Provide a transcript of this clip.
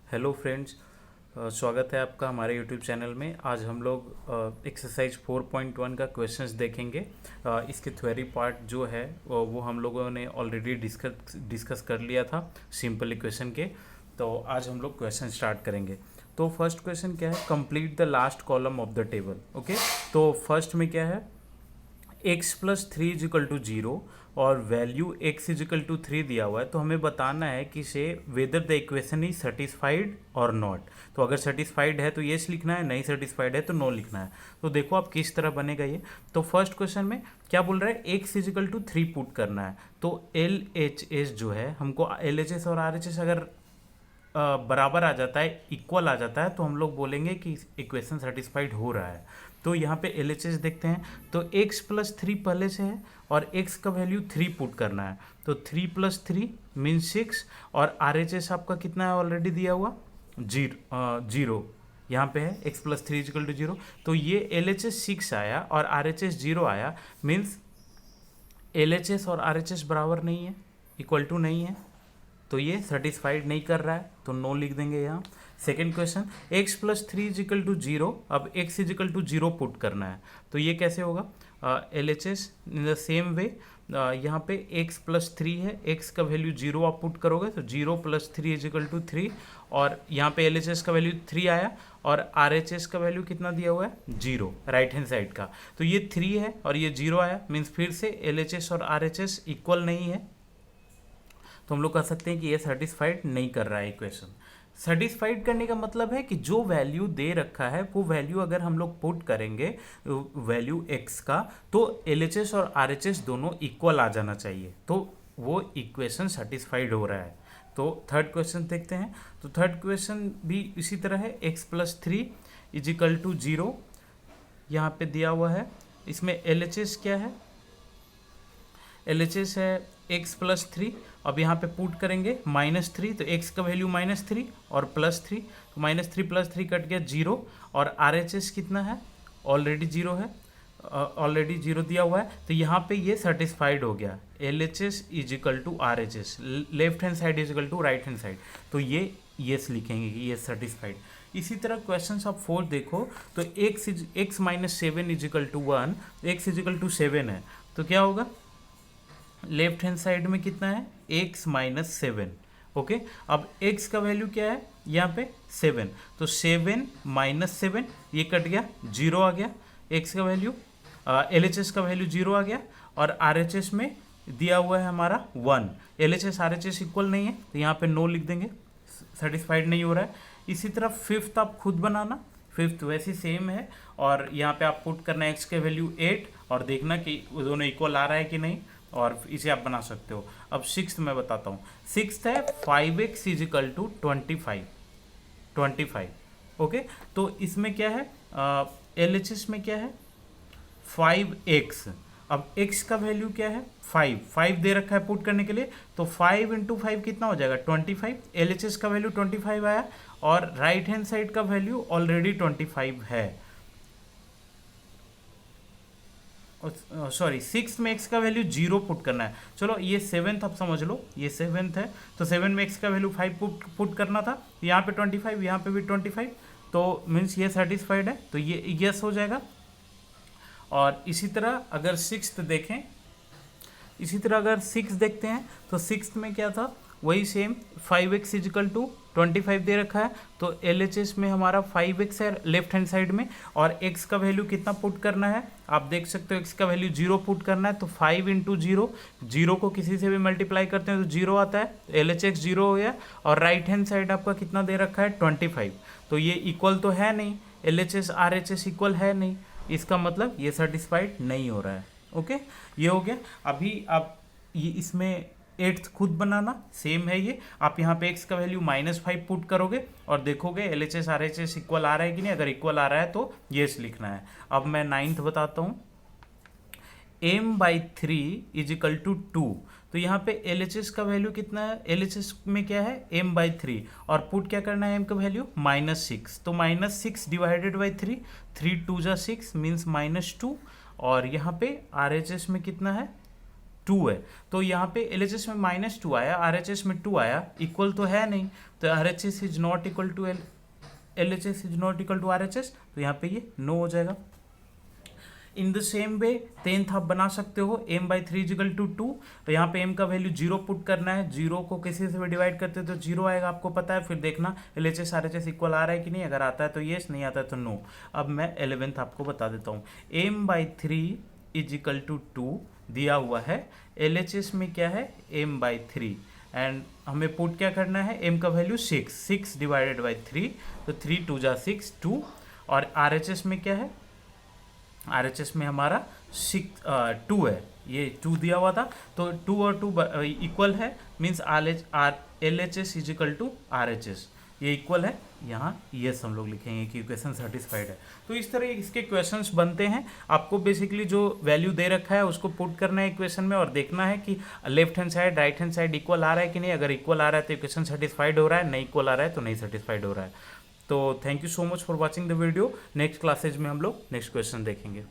Hello friends, स्वागत है आपका हमारे यूट्यूब चैनल में। आज हम लोग एक्सरसाइज 4.1 का क्वेश्चंस देखेंगे। इसके थ्योरी पार्ट जो है वो हम लोगों ने ऑलरेडी डिस्कस कर लिया था सिंपल इक्वेशन के। तो आज हम लोग क्वेश्चन स्टार्ट करेंगे। तो फर्स्ट क्वेश्चन क्या है, complete the last column of the table. Okay, तो फर्स्ट में क्या है, x plus three is equal to zero और value x is equal to three दिया हुआ है। तो हमें बताना है कि say whether the equation is satisfied और नॉट। तो अगर सेटिस्फाइड है तो येस लिखना है, नहीं सेटिस्फाइड है तो नो लिखना है। तो देखो आप किस तरह बनेगा ये। तो फर्स्ट क्वेश्चन में क्या बोल रहा है, x is equal to three put करना है। तो एल एच एस जो है, हमको एल एच एस और आर एच एस अगर बराबर आ जाता है, इक्वल आ जाता है, तो हम लोग बोलेंगे कि इक्वेशन सेटिस्फाइड हो रहा है। तो यहाँ पे एल एच एस देखते हैं। तो x प्लस थ्री पहले से है और x का वैल्यू थ्री पुट करना है। तो three plus three mean six और आर एच एस आपका कितना है ऑलरेडी दिया हुआ, जीरो। यहाँ पे है x plus three is equal to zero. तो ये एल एच एस सिक्स आया और आर एच एस जीरो आया, मीन्स एल एच एस और आर एच एस बराबर नहीं है, इक्वल टू नहीं है। तो ये सेटिस्फाइड नहीं कर रहा है, तो नो लिख देंगे यहाँ। Second question, x plus three is equal to zero. अब x is equal to zero put करना है। तो ये कैसे होगा, L H S in the same way. यहाँ पे x प्लस थ्री है, x का वैल्यू जीरो आप पुट करोगे तो zero plus three is equal to three, और यहाँ पे एल एच एस का वैल्यू थ्री आया और आर एच एस का वैल्यू कितना दिया हुआ है, जीरो राइट हैंड साइड का। तो ये थ्री है और ये जीरो आया, मीन्स फिर से एल एच एस और आर एच एस इक्वल नहीं है। तो हम लोग कह सकते हैं कि ये सेटिस्फाइड नहीं कर रहा है इक्वेशन। सेटिस्फाइड करने का मतलब है कि जो वैल्यू दे रखा है वो वैल्यू अगर हम लोग पुट करेंगे वैल्यू x का, तो LHS और RHS दोनों इक्वल आ जाना चाहिए, तो वो इक्वेशन सेटिस्फाइड हो रहा है। तो थर्ड क्वेश्चन देखते हैं। तो थर्ड क्वेश्चन भी इसी तरह है, x plus three is equal to zero यहाँ पे दिया हुआ है। इसमें LHS क्या है, LHS है x प्लस थ्री। अब यहाँ पे पुट करेंगे माइनस थ्री, तो x का वैल्यू माइनस थ्री और प्लस थ्री, तो minus three plus three cut गया जीरो। और आर एच एस कितना है, ऑलरेडी जीरो है, ऑलरेडी जीरो दिया हुआ है। तो यहाँ पे ये सेटिस्फाइड हो गया, L H S is equal to R H S, left hand side is equal to right hand side. तो ये येस लिखेंगे कि ये सेटिस्फाइड। इसी तरह क्वेश्चन आप फोर देखो। तो x minus seven is equal to one, x is equal to seven है, तो क्या होगा, लेफ्ट हैंड साइड में कितना है, x माइनस सेवन। ओके, अब x का वैल्यू क्या है यहाँ पे, सेवन। तो सेवन माइनस सेवन, ये कट गया, जीरो आ गया। x का वैल्यू, एल एच एस का वैल्यू जीरो आ गया और आर एच एस में दिया हुआ है हमारा one. L H S R H S equal नहीं है, तो यहाँ पे नो लिख देंगे, सेटिस्फाइड नहीं हो रहा है। इसी तरह फिफ्थ आप खुद बनाना, फिफ्थ वैसे सेम है और यहाँ पे आप पुट करना x के वैल्यू 8 और देखना कि वो दोनों इक्वल आ रहा है कि नहीं, और इसे आप बना सकते हो। अब सिक्स्थ मैं बताता हूँ। सिक्स्थ है 5x इजिकल टू 25। ओके, तो इसमें क्या है, एल एच एस में क्या है 5x। अब x का वैल्यू क्या है, 5 दे रखा है पुट करने के लिए। तो 5 इंटू फाइव कितना हो जाएगा, 25। एल एच एस का वैल्यू 25 आया और राइट हैंड साइड का वैल्यू ऑलरेडी 25 है। सॉरी, सिक्स में एक्स का वैल्यू जीरो पुट करना है। चलो ये सेवेंथ आप समझ लो, ये सेवेंथ है, तो सेवन में एक्स का वैल्यू फाइव पुट करना था। यहाँ पे 25, यहाँ पे भी 25, तो मीन्स ये सेटिस्फाइड है, तो ये यस हो जाएगा। और इसी तरह अगर सिक्स्थ देखें, इसी तरह अगर सिक्स देखते हैं, तो सिक्स में क्या था, वही सेम 5x इजिकल टू 25 दे रखा है। तो एल एच एस में हमारा 5x है लेफ्ट हैंड साइड में, और x का वैल्यू कितना पुट करना है, आप देख सकते हो x का वैल्यू जीरो पुट करना है। तो 5 इंटू जीरो, जीरो को किसी से भी मल्टीप्लाई करते हैं तो जीरो आता है, एल एच एक्स जीरो हो गया। और राइट हैंड साइड आपका कितना दे रखा है, 25। तो ये इक्वल तो है नहीं, L H S R H S equal है नहीं, इसका मतलब ये सेटिस्फाइड नहीं हो रहा है। ओके, ये हो गया। अभी आप ये इसमें एट्थ खुद बनाना, सेम है ये। आप यहाँ पे x का वैल्यू -5 पुट करोगे और देखोगे L H S R H S equal आ रहा है कि नहीं। अगर इक्वल आ रहा है तो येस लिखना है। अब मैं नाइन्थ बताता हूँ, m/3 इजिकल टू 2। तो यहाँ पे एल एच एस का वैल्यू कितना है, एल एच एस में क्या है, m/3, और पुट क्या करना है, m का वैल्यू -6। तो -6 डिवाइडेड बाई 3, 3 2 जा 6 मीन्स -2। और यहाँ पे आर एच एस में कितना है, 2 है, तो यहाँ पे LHS में -2 आया, RHS में 2 आया, इक्वल तो है नहीं, तो RHS is not equal to LHS is not equal to RHS, तो यहाँ पे ये नो हो जाएगा। इन द सेम वे 10th आप बना सकते हो m/3 इजिकल टू 2, तो यहाँ पे m का वैल्यू 0 पुट करना है, 0 को किसी से भी डिवाइड करते हो तो 0 आएगा, आपको पता है। फिर देखना LHS RHS इक्वल आ रहा है कि नहीं, अगर आता है तो येस, नहीं आता है तो नो। अब मैं 11th आपको बता देता हूँ। m/3 इजिकल टू 2 दिया हुआ है, LHS में क्या है m/3, एंड हमें पुट क्या करना है, m का वैल्यू 6 डिवाइडेड बाई 3, तो 3 2 जा 6 2, और RHS में क्या है, RHS में हमारा 2 है, ये 2 दिया हुआ था, तो 2 और 2 इक्वल है, means LHS is equal to RHS, ये इक्वल है। यहाँ यस हम लोग लिखेंगे कि इक्वेशन सेटिस्फाइड है। तो इस तरह इसके क्वेश्चंस बनते हैं। आपको बेसिकली जो वैल्यू दे रखा है उसको पुट करना है इक्वेशन में और देखना है कि left hand side right hand side equal आ रहा है कि नहीं। अगर इक्वल आ रहा है तो इक्वेशन सेटिस्फाइड हो रहा है, नहीं इक्वल आ रहा है तो नहीं सेटिस्फाइड हो रहा है। तो thank you so much for watching the video. Next classes में हम लोग नेक्स्ट क्वेश्चन देखेंगे।